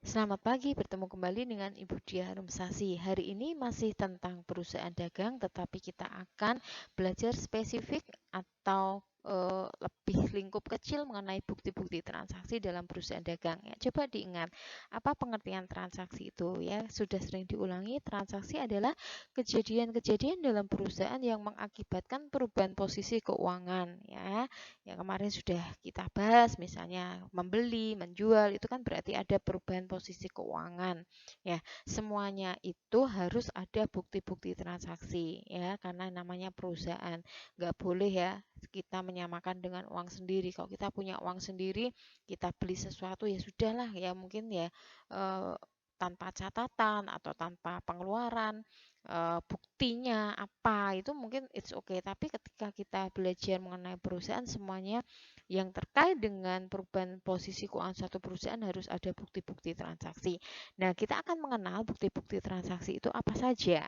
Selamat pagi, bertemu kembali dengan Ibu Diah Rumsasi. Hari ini masih tentang perusahaan dagang, tetapi kita akan belajar spesifik atau lebih lingkup kecil mengenai bukti-bukti transaksi dalam perusahaan dagang. Ya, coba diingat, apa pengertian transaksi itu? Ya, sudah sering diulangi, transaksi adalah kejadian-kejadian dalam perusahaan yang mengakibatkan perubahan posisi keuangan. Ya, yang kemarin sudah kita bahas, misalnya membeli, menjual, itu kan berarti ada perubahan posisi keuangan. Ya, semuanya itu harus ada bukti-bukti transaksi, ya, karena namanya perusahaan. Nggak boleh ya kita menyamakan dengan uang sendiri. Kalau kita punya uang sendiri, kita beli sesuatu ya sudahlah, ya mungkin ya eh, tanpa catatan atau tanpa pengeluaran, buktinya apa itu mungkin it's okay, tapi ketika kita belajar mengenai perusahaan, semuanya yang terkait dengan perubahan posisi keuangan suatu perusahaan harus ada bukti-bukti transaksi. Nah, kita akan mengenal bukti-bukti transaksi itu apa saja.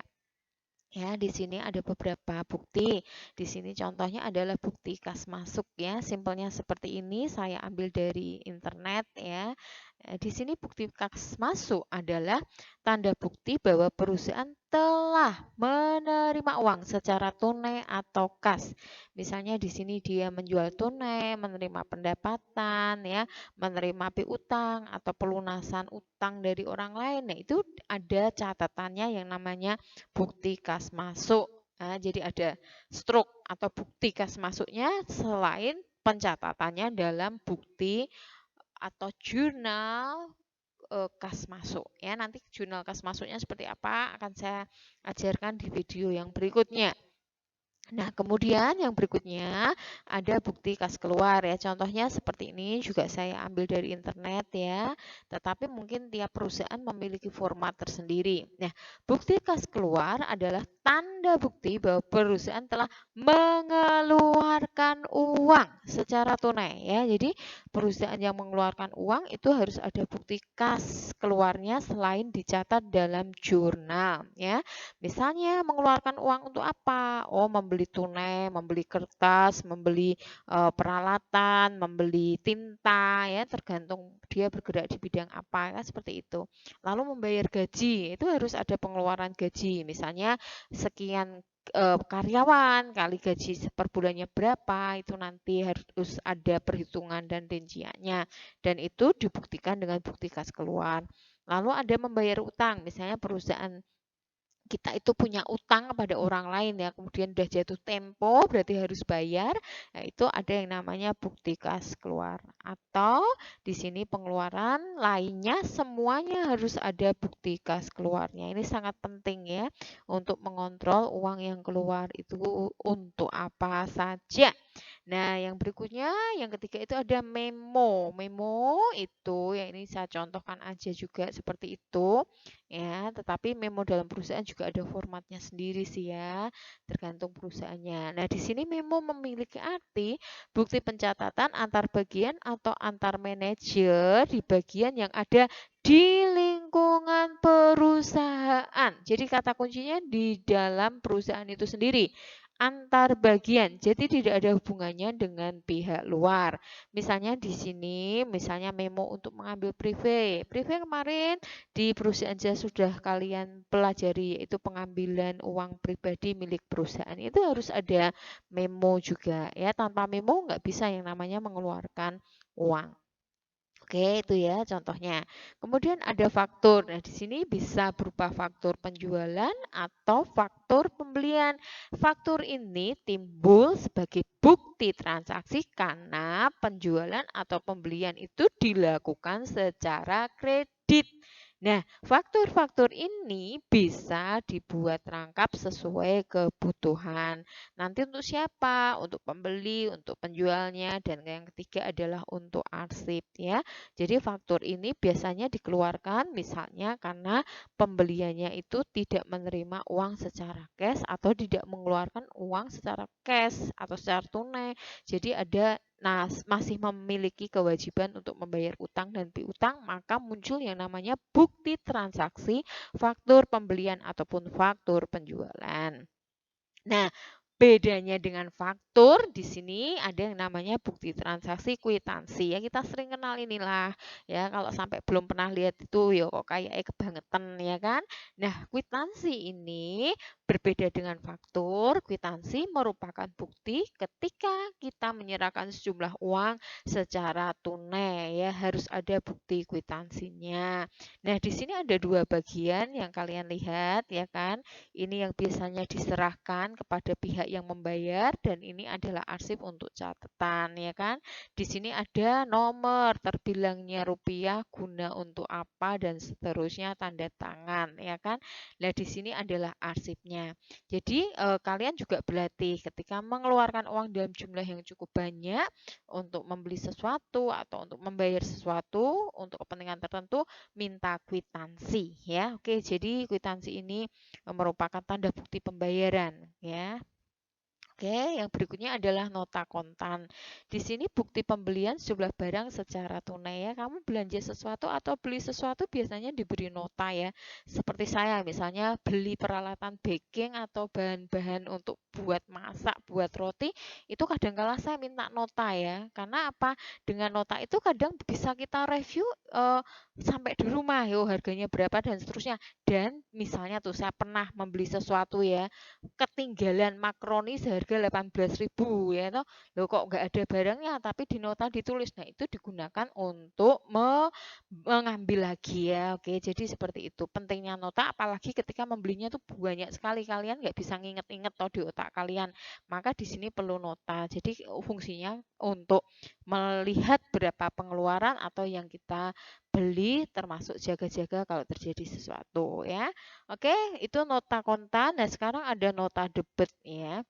Ya, di sini ada beberapa bukti. Di sini contohnya adalah bukti kas masuk ya. Simpelnya seperti ini, saya ambil dari internet ya. Di sini bukti kas masuk adalah tanda bukti bahwa perusahaan telah menerima uang secara tunai atau kas. Misalnya di sini dia menjual tunai, menerima pendapatan ya, menerima piutang atau pelunasan utang dari orang lain. Nah, itu ada catatannya yang namanya bukti kas masuk. Nah, jadi ada struk atau bukti kas masuknya selain pencatatannya dalam bukti atau jurnal kas masuk. Ya, nanti jurnal kas masuknya seperti apa akan saya ajarkan di video yang berikutnya. Nah, kemudian yang berikutnya ada bukti kas keluar ya. Contohnya seperti ini juga saya ambil dari internet ya. Tetapi mungkin tiap perusahaan memiliki format tersendiri. Nah, bukti kas keluar adalah tanda bukti bahwa perusahaan telah mengeluarkan uang secara tunai ya. Jadi, perusahaan yang mengeluarkan uang itu harus ada bukti kas keluarnya selain dicatat dalam jurnal ya. Misalnya mengeluarkan uang untuk apa? Oh, membeli tunai, membeli kertas, membeli peralatan, membeli tinta, ya tergantung dia bergerak di bidang apa, kan seperti itu. Lalu membayar gaji, itu harus ada pengeluaran gaji. Misalnya sekian karyawan kali gaji per bulannya berapa, itu nanti harus ada perhitungan dan rinciannya. Dan itu dibuktikan dengan bukti kas keluar. Lalu ada membayar utang, misalnya perusahaan kita itu punya utang kepada orang lain ya, kemudian udah jatuh tempo berarti harus bayar. Nah, itu ada yang namanya bukti kas keluar. Atau di sini pengeluaran lainnya semuanya harus ada bukti kas keluarnya. Ini sangat penting ya untuk mengontrol uang yang keluar itu untuk apa saja. Nah, yang berikutnya, yang ketiga itu ada memo. Memo itu, yang ini saya contohkan aja juga seperti itu, ya. Tetapi memo dalam perusahaan juga ada formatnya sendiri sih ya, tergantung perusahaannya. Nah, di sini memo memiliki arti bukti pencatatan antar bagian atau antar manajer di bagian yang ada di lingkungan perusahaan. Jadi kata kuncinya di dalam perusahaan itu sendiri antar bagian. Jadi tidak ada hubungannya dengan pihak luar. Misalnya di sini, misalnya memo untuk mengambil prive. Prive kemarin di perusahaan saya sudah kalian pelajari, yaitu pengambilan uang pribadi milik perusahaan. Itu harus ada memo juga ya. Tanpa memo nggak bisa yang namanya mengeluarkan uang. Oke, itu ya contohnya. Kemudian ada faktur. Nah, di sini bisa berupa faktur penjualan atau faktur pembelian. Faktur ini timbul sebagai bukti transaksi karena penjualan atau pembelian itu dilakukan secara kredit. Nah, faktur-faktur ini bisa dibuat rangkap sesuai kebutuhan. Nanti untuk siapa? Untuk pembeli, untuk penjualnya, dan yang ketiga adalah untuk arsip ya. Jadi faktur ini biasanya dikeluarkan misalnya karena pembeliannya itu tidak menerima uang secara cash atau tidak mengeluarkan uang secara cash atau secara tunai. Jadi ada masih memiliki kewajiban untuk membayar utang dan piutang, maka muncul yang namanya bukti transaksi, faktur pembelian ataupun faktur penjualan. Nah, Bedanya dengan faktur, di sini ada yang namanya bukti transaksi kwitansi. Ya, kita sering kenal inilah. Ya, kalau sampai belum pernah lihat itu, ya kok kayak kebangetan, ya kan? Nah, kwitansi ini berbeda dengan faktur. Kwitansi merupakan bukti ketika kita menyerahkan sejumlah uang secara tunai. Ya, harus ada bukti kwitansinya. Nah, di sini ada dua bagian yang kalian lihat, ya kan? Ini yang biasanya diserahkan kepada pihak yang membayar dan ini adalah arsip untuk catatan, ya kan? Di sini ada nomor terbilangnya rupiah guna untuk apa dan seterusnya, tanda tangan, ya kan? Nah, di sini adalah arsipnya. Jadi kalian juga berlatih ketika mengeluarkan uang dalam jumlah yang cukup banyak untuk membeli sesuatu atau untuk membayar sesuatu untuk kepentingan tertentu, minta kwitansi, ya. Oke, jadi kwitansi ini merupakan tanda bukti pembayaran, ya. Oke, yang berikutnya adalah nota kontan. Di sini bukti pembelian sejumlah barang secara tunai, ya. Kamu belanja sesuatu atau beli sesuatu biasanya diberi nota, ya. Seperti saya misalnya beli peralatan baking atau bahan-bahan untuk buat masak, buat roti, itu kadang-kala saya minta nota, ya. Karena apa? Dengan nota itu kadang bisa kita review sampai di rumah, yo harganya berapa dan seterusnya. Dan misalnya tuh saya pernah membeli sesuatu, ya, ketinggalan makaroni seharga 18.000, ya toh. Loh kok nggak ada barangnya tapi di nota ditulis. Nah, itu digunakan untuk mengambil lagi, ya. Oke, jadi seperti itu. Pentingnya nota apalagi ketika membelinya tuh banyak sekali, kalian nggak bisa nginget-inget toh di otak kalian. Maka di sini perlu nota. Jadi fungsinya untuk melihat berapa pengeluaran atau yang kita beli termasuk jaga-jaga kalau terjadi sesuatu, ya. Oke, itu nota kontan. Nah, sekarang ada nota debit, ya.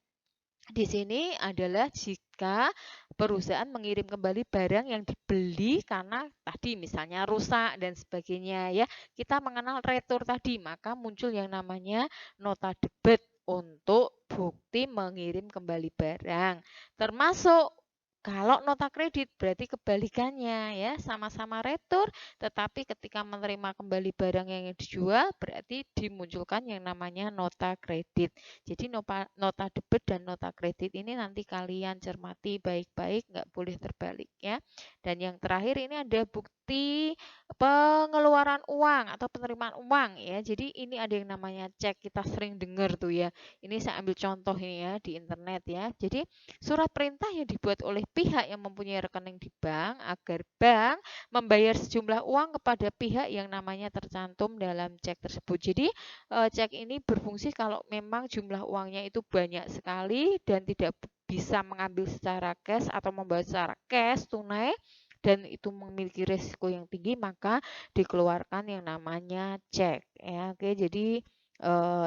Di sini adalah jika perusahaan mengirim kembali barang yang dibeli karena tadi misalnya rusak dan sebagainya, ya. Kita mengenal retur tadi, maka muncul yang namanya nota debit untuk bukti mengirim kembali barang. Termasuk kalau nota kredit berarti kebalikannya, ya, sama-sama retur, tetapi ketika menerima kembali barang yang dijual berarti dimunculkan yang namanya nota kredit. Jadi nota debit dan nota kredit ini nanti kalian cermati baik-baik, nggak boleh terbalik, ya. Dan yang terakhir ini ada bukti pengeluaran uang atau penerimaan uang, ya. Jadi ini ada yang namanya cek, kita sering dengar tuh, ya. Ini saya ambil contoh ini, ya, di internet, ya. Jadi surat perintah yang dibuat oleh pihak yang mempunyai rekening di bank agar bank membayar sejumlah uang kepada pihak yang namanya tercantum dalam cek tersebut. Jadi cek ini berfungsi kalau memang jumlah uangnya itu banyak sekali dan tidak bisa mengambil secara cash atau membawa secara cash tunai dan itu memiliki risiko yang tinggi, maka dikeluarkan yang namanya cek, ya. Oke, jadi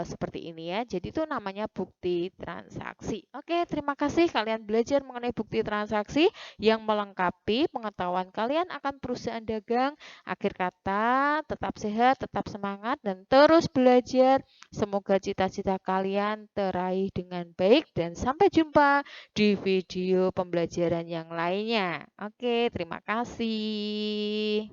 seperti ini, ya. Jadi itu namanya bukti transaksi. Oke, terima kasih kalian belajar mengenai bukti transaksi yang melengkapi pengetahuan kalian akan perusahaan dagang. Akhir kata, tetap sehat, tetap semangat, dan terus belajar. Semoga cita-cita kalian teraih dengan baik dan sampai jumpa di video pembelajaran yang lainnya. Oke, terima kasih.